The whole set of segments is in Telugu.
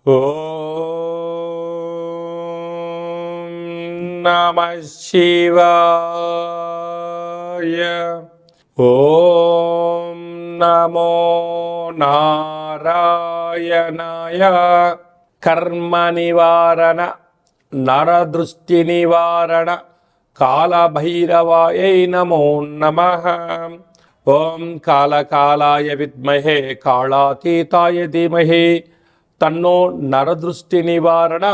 ఓం నమః శివాయ. ఓం నమో నారాయణాయ. కర్మ నివారణ, నరదృష్టి నివారణ, కాళభైరవాయై నమో నమః. ఓం కాళకాలాయ విద్మహే కాళాతీతాయ ధీమహి తన్నో నరదృష్టి నివారణ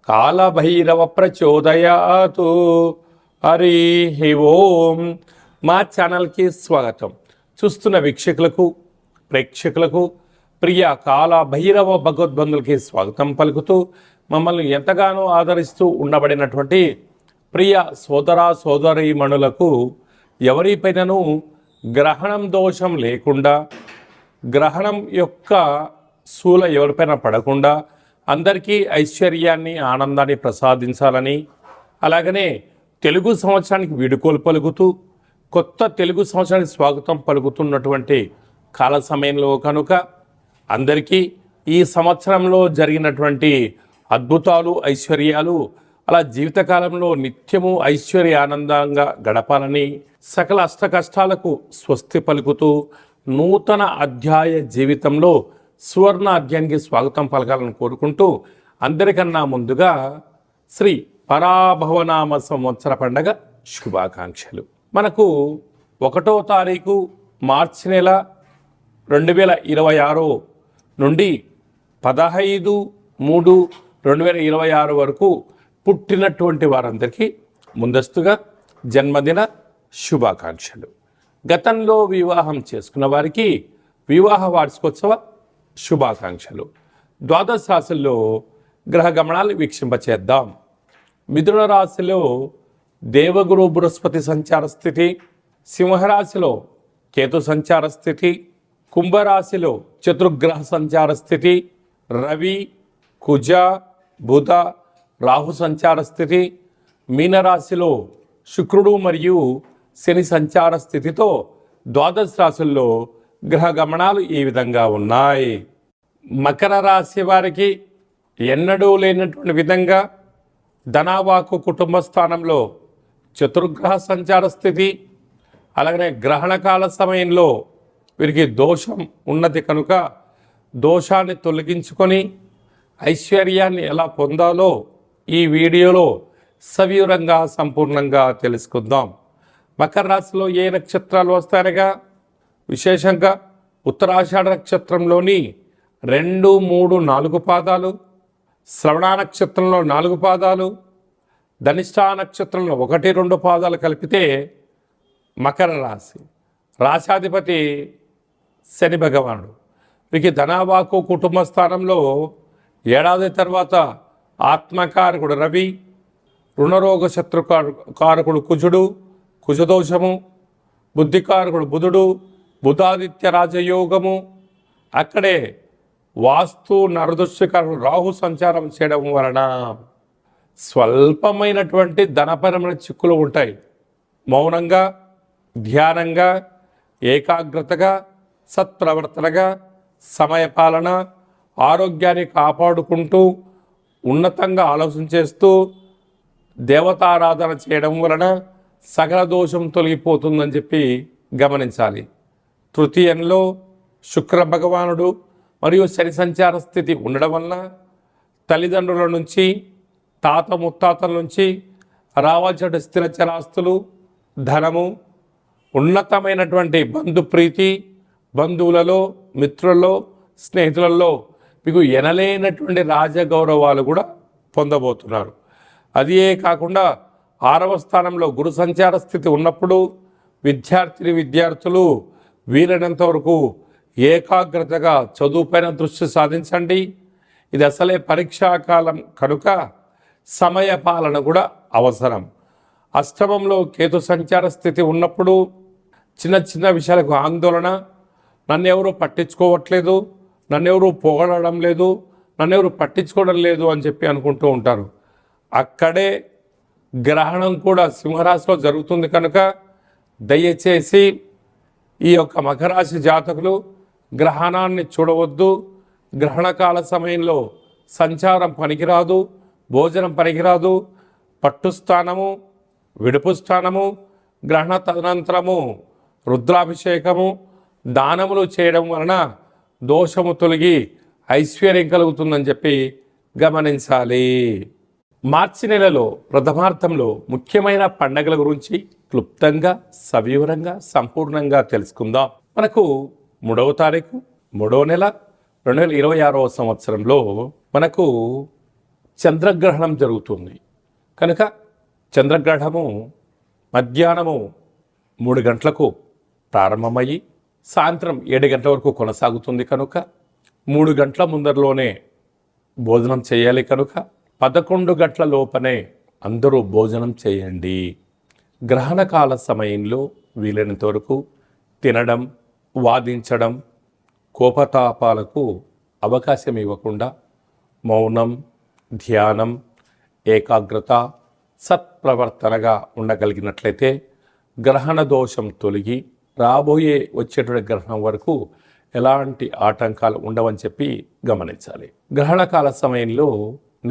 కాళభైరవ ప్రచోదయాతు. హరి ఓం. మా ఛానల్కి స్వాగతం. చూస్తున్న వీక్షకులకు, ప్రేక్షకులకు, ప్రియ కాళభైరవ భగవద్బంధులకి స్వాగతం పలుకుతూ, మమ్మల్ని ఎంతగానో ఆదరిస్తూ ఉండబడినటువంటి ప్రియ సోదర సోదరీమణులకు, ఎవరిపైనను గ్రహణం దోషం లేకుండా, గ్రహణం యొక్క శూల ఎవరిపైన పడకుండా అందరికీ ఐశ్వర్యాన్ని, ఆనందాన్ని ప్రసాదించాలని, అలాగనే తెలుగు సంవత్సరానికి వీడుకోలు పలుకుతూ కొత్త తెలుగు సంవత్సరానికి స్వాగతం పలుకుతున్నటువంటి కాల సమయంలో కనుక అందరికీ ఈ సంవత్సరంలో జరిగినటువంటి అద్భుతాలు, ఐశ్వర్యాలు అలా జీవితకాలంలో నిత్యము ఐశ్వర్య ఆనందంగా గడపాలని, సకల అష్ట కష్టాలకు స్వస్తి పలుకుతూ నూతన అధ్యాయ జీవితంలో సువర్ణ అధ్యాయానికి స్వాగతం పలకాలని కోరుకుంటూ, అందరికన్నా ముందుగా శ్రీ పరాభవనామ సంవత్సర పండగ శుభాకాంక్షలు. మనకు 1వ తారీఖు మార్చి నెల 2026 నుండి 15/3/2026 వరకు పుట్టినటువంటి వారందరికీ ముందస్తుగా జన్మదిన శుభాకాంక్షలు. గతంలో వివాహం చేసుకున్న వారికి వివాహ వార్షికోత్సవ శుభాకాంక్షలు. ద్వాదశ రాశుల్లో గ్రహ గమనాలు వీక్షింపచేద్దాం. మిథున రాశిలో దేవగురు బృహస్పతి సంచార స్థితి, సింహరాశిలో కేతు సంచార స్థితి, కుంభరాశిలో చతుర్గ్రహ సంచార స్థితి, రవి, కుజ, బుధ, రాహు సంచార స్థితి, మీనరాశిలో శుక్రుడు మరియు శని సంచార స్థితితో ద్వాదశ రాశుల్లో గ్రహ గమనాలు ఈ విధంగా ఉన్నాయి. మకర రాశి వారికి ఎన్నడూ లేనటువంటి విధంగా ధనావాకు కుటుంబ స్థానంలో చతుర్గ్రహ సంచార స్థితి, అలాగనే గ్రహణకాల సమయంలో వీరికి దోషం ఉన్నది కనుక దోషాన్ని తొలగించుకొని ఐశ్వర్యాన్ని ఎలా పొందాలో ఈ వీడియోలో సవివరంగా సంపూర్ణంగా తెలుసుకుందాం. మకర రాశిలో ఏ నక్షత్రాలు వస్తాయనగా, విశేషంగా ఉత్తరాషాఢ నక్షత్రంలోని 2, 3, 4 పాదాలు, శ్రవణ నక్షత్రంలో 4 పాదాలు, ధనిష్ఠా నక్షత్రంలో 1, 2 పాదాలు కలిపితే మకర రాశి. రాశాధిపతి శని భగవానుడు. వీరికి ధనావాకు కుటుంబ స్థానంలో ఏడాది తర్వాత ఆత్మకారకుడు రవి, రుణరోగ శత్రుకారకుడు కుజుడు, కుజదోషము, బుద్ధికారకుడు బుధుడు, బుధాదిత్య రాజయోగము, అక్కడే వాస్తు నరదృష్టికారకుడు రాహు సంచారం చేయడం వలన స్వల్పమైనటువంటి ధనపరమైన చిక్కులు ఉంటాయి. మౌనంగా, ధ్యానంగా, ఏకాగ్రతగా, సత్ప్రవర్తనగా, సమయపాలన, ఆరోగ్యాన్ని కాపాడుకుంటూ ఉన్నతంగా ఆలోచన చేస్తూ దేవతారాధన చేయడం వలన సకల దోషం తొలగిపోతుందని చెప్పి గమనించాలి. తృతీయంలో శుక్ర భగవానుడు మరియు శని సంచార స్థితి ఉండడం వలన తల్లిదండ్రుల నుంచి, తాత ముత్తాతల నుంచి రావాల్సిన స్థిర చరాస్తులు, ధనము, ఉన్నతమైనటువంటి బంధుప్రీతి, బంధువులలో, మిత్రులలో, స్నేహితులలో మీకు ఎనలేనటువంటి రాజగౌరవాలు కూడా పొందబోతున్నారు. అదే కాకుండా 6వ స్థానంలో గురు సంచార స్థితి ఉన్నప్పుడు విద్యార్థులు వీలైనంత వరకు ఏకాగ్రతగా చదువుపైన దృష్టి సాధించండి. ఇది అసలే పరీక్షాకాలం కనుక సమయ పాలన కూడా అవసరం. అష్టమంలో కేతు సంచార స్థితి ఉన్నప్పుడు చిన్న చిన్న విషయాలకు ఆందోళన, నన్నెవరూ పట్టించుకోవట్లేదు, నన్నెవరూ పొగడడం లేదు, నన్నెవరూ పట్టించుకోవడం లేదు అని చెప్పి అనుకుంటూ ఉంటారు. అక్కడే గ్రహణం కూడా సింహరాశిలో జరుగుతుంది కనుక దయచేసి ఈ యొక్క మకరాశి జాతకులు గ్రహణాన్ని చూడవద్దు. గ్రహణకాల సమయంలో సంచారం పనికిరాదు, భోజనం పనికిరాదు, పట్టు స్థానము, విడుపు స్థానము, గ్రహణ తదనంతరము రుద్రాభిషేకము, దానములు చేయడం వలన దోషము తొలగి ఐశ్వర్యం కలుగుతుందని చెప్పి గమనించాలి. మార్చి నెలలో ప్రథమార్థంలో ముఖ్యమైన పండగల గురించి క్లుప్తంగా, సవివరంగా, సంపూర్ణంగా తెలుసుకుందాం. మనకు 3వ తారీఖు 3వ నెల 2026వ సంవత్సరంలో మనకు చంద్రగ్రహణం జరుగుతుంది కనుక చంద్రగ్రహణము మధ్యాహ్నము 3 గంటలకు ప్రారంభమయ్యి సాయంత్రం 7 గంటల వరకు కొనసాగుతుంది కనుక 3 గంటల ముందరలోనే భోజనం చేయాలి కనుక 11 గంటల లోపనే అందరూ భోజనం చేయండి. గ్రహణ కాల సమయంలో వీలైనంత వరకు తినడం, వాదించడం, కోపతాపాలకు అవకాశం ఇవ్వకుండా మౌనం, ధ్యానం, ఏకాగ్రత, సత్ప్రవర్తనగా ఉండగలిగినట్లయితే గ్రహణ దోషం తొలగి రాబోయే వచ్చేటువంటి గ్రహణం వరకు ఎలాంటి ఆటంకాలు ఉండవని చెప్పి గమనించాలి. గ్రహణ కాల సమయంలో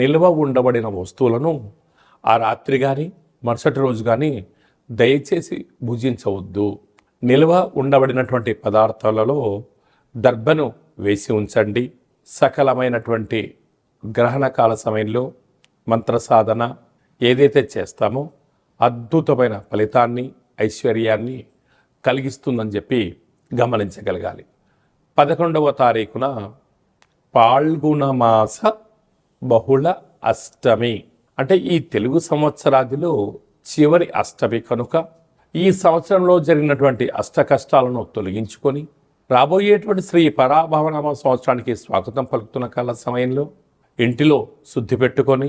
నిల్వ ఉండబడిన వస్తువులను ఆ రాత్రి కానీ మరుసటి రోజు కానీ దయచేసి భుజించవద్దు. నిల్వ ఉండబడినటువంటి పదార్థాలలో దర్భను వేసి ఉంచండి. సకలమైనటువంటి గ్రహణ కాల సమయంలో మంత్ర సాధన ఏదైతే చేస్తామో అద్భుతమైన ఫలితాన్ని, ఐశ్వర్యాన్ని కలిగిస్తుందని చెప్పి గమనించగలగాలి. 11వ తారీఖున పాల్గొన మాస బహుళ అష్టమి అంటే ఈ తెలుగు సంవత్సరాదిలో చివరి అష్టమి కనుక ఈ సంవత్సరంలో జరిగినటువంటి అష్ట కష్టాలను తొలగించుకొని రాబోయేటువంటి శ్రీ పరాభవనామ సంవత్సరానికి స్వాగతం పలుకుతున్న కాల సమయంలో ఇంటిలో శుద్ధి పెట్టుకొని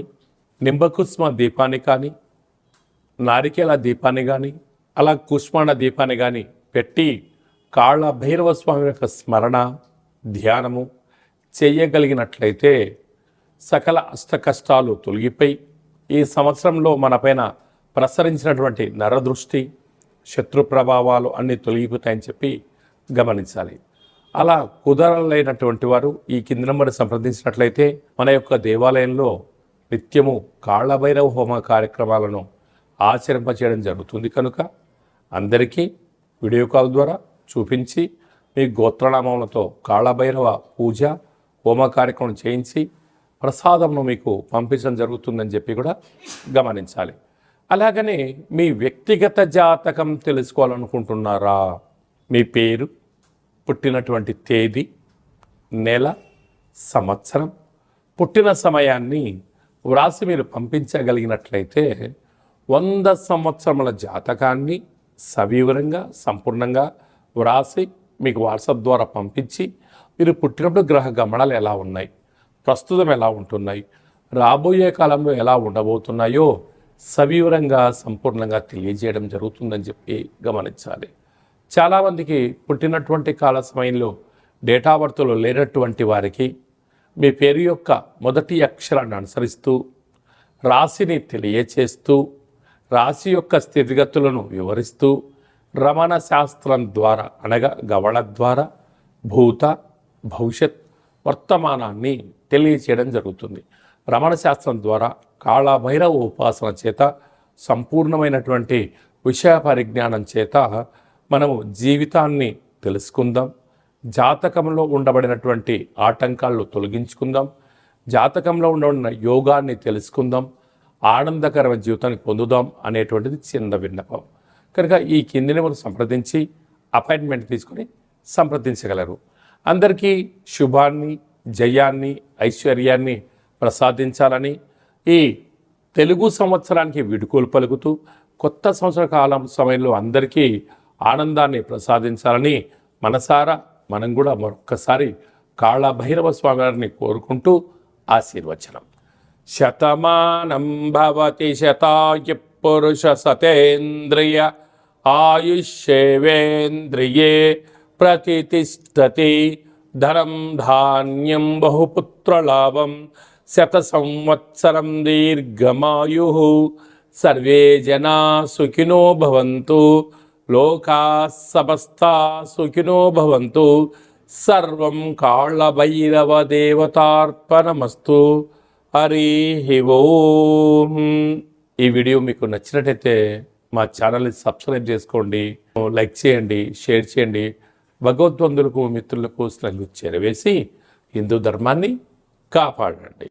నింబకుస్మ దీపాన్ని కానీ, నారికేల దీపాన్ని కానీ, అలా కుష్మాండ దీపాన్ని కానీ పెట్టి కాళ్ళ భైరవ స్వామి యొక్క స్మరణ, ధ్యానము చేయగలిగినట్లయితే సకల అష్ట కష్టాలు తొలగిపోయి ఈ సంవత్సరంలో మనపైన ప్రసరించినటువంటి నరదృష్టి, శత్రు ప్రభావాలు అన్నీ తొలగిపోతాయని చెప్పి గమనించాలి. అలా కుదరలేనటువంటి వారు ఈ కింది నంబర్ సంప్రదించినట్లయితే మన యొక్క దేవాలయంలో నిత్యము కాళ్ళభైరవ హోమ కార్యక్రమాలను ఆచరింపచేయడం జరుగుతుంది కనుక అందరికీ వీడియో కాల్ ద్వారా చూపించి మీ గోత్రనామములతో కాళ్ళభైరవ పూజ, హోమ కార్యక్రమం చేయించి ప్రసాదంను మీకు పంపించడం జరుగుతుందని చెప్పి కూడా గమనించాలి. అలాగనే మీ వ్యక్తిగత జాతకం తెలుసుకోవాలనుకుంటున్నారా? మీ పేరు, పుట్టినటువంటి తేదీ, నెల, సంవత్సరం, పుట్టిన సమయాన్ని వ్రాసి మీరు పంపించగలిగినట్లయితే 100 సంవత్సరముల జాతకాన్ని సవివరంగా, సంపూర్ణంగా వ్రాసి మీకు వాట్సాప్ ద్వారా పంపించి మీరు పుట్టినప్పుడు గ్రహ గమనాలు ఎలా ఉన్నాయి, ప్రస్తుతం ఎలా ఉంటున్నాయి, రాబోయే కాలంలో ఎలా ఉండబోతున్నాయో సవివరంగా, సంపూర్ణంగా తెలియజేయడం జరుగుతుందని చెప్పి గమనించాలి. చాలామందికి పుట్టినటువంటి కాల సమయంలో డేటా బర్త్లో లేనటువంటి వారికి మీ పేరు యొక్క మొదటి అక్షరాన్ని అనుసరిస్తూ రాశిని తెలియచేస్తూ రాశి యొక్క స్థితిగతులను వివరిస్తూ రమణ శాస్త్రం ద్వారా అనగా గవళ ద్వారా భూత, భవిష్యత్, వర్తమానాన్ని తెలియచేయడం జరుగుతుంది. రమణ శాస్త్రం ద్వారా కాళభైరవ ఉపాసన చేత సంపూర్ణమైనటువంటి విషయ పరిజ్ఞానం చేత మనము జీవితాన్ని తెలుసుకుందాం. జాతకంలో ఉండబడినటువంటి ఆటంకాలను తొలగించుకుందాం. జాతకంలో ఉండబడిన యోగాన్ని తెలుసుకుందాం. ఆనందకరమైన జీవితాన్ని పొందుదాం అనేటువంటిది చిన్న విన్నపం. కనుక ఈ కింది నెంబర్ సంప్రదించి అపాయింట్మెంట్ తీసుకొని సంప్రదించగలరు. అందరికీ శుభాన్ని, జయాన్ని, ఐశ్వర్యాన్ని ప్రసాదించాలని ఈ తెలుగు సంవత్సరానికి వీడుకోలు పలుకుతూ కొత్త సంవత్సర కాలం సమయంలో అందరికీ ఆనందాన్ని ప్రసాదించాలని మనసారా మనం కూడా మరొక్కసారి కాళభైరవ స్వామి వారిని కోరుకుంటూ ఆశీర్వచనం. శతమానం భవతి శతాయు పురుష సతేంద్రియ ఆయుష్యేవేంద్రియే ప్రతిష్టతి ధనం ధాన్యం బహుపుత్రలాభం శత సంవత్సరం దీర్ఘమాయు సర్వే జనా సుఖినో భవంతు లోకా సమస్తా సుఖినో భవంతు సర్వం కాళభైరవ దేవతార్పణమస్తు. హరి ఓం. ఈ వీడియో మీకు నచ్చినట్టయితే మా ఛానల్ని సబ్స్క్రైబ్ చేసుకోండి, లైక్ చేయండి, షేర్ చేయండి. భగవద్బంధులకు మిత్రులకు స్నేహితులకు చేరవేసి హిందూ ధర్మాన్ని కాపాడండి.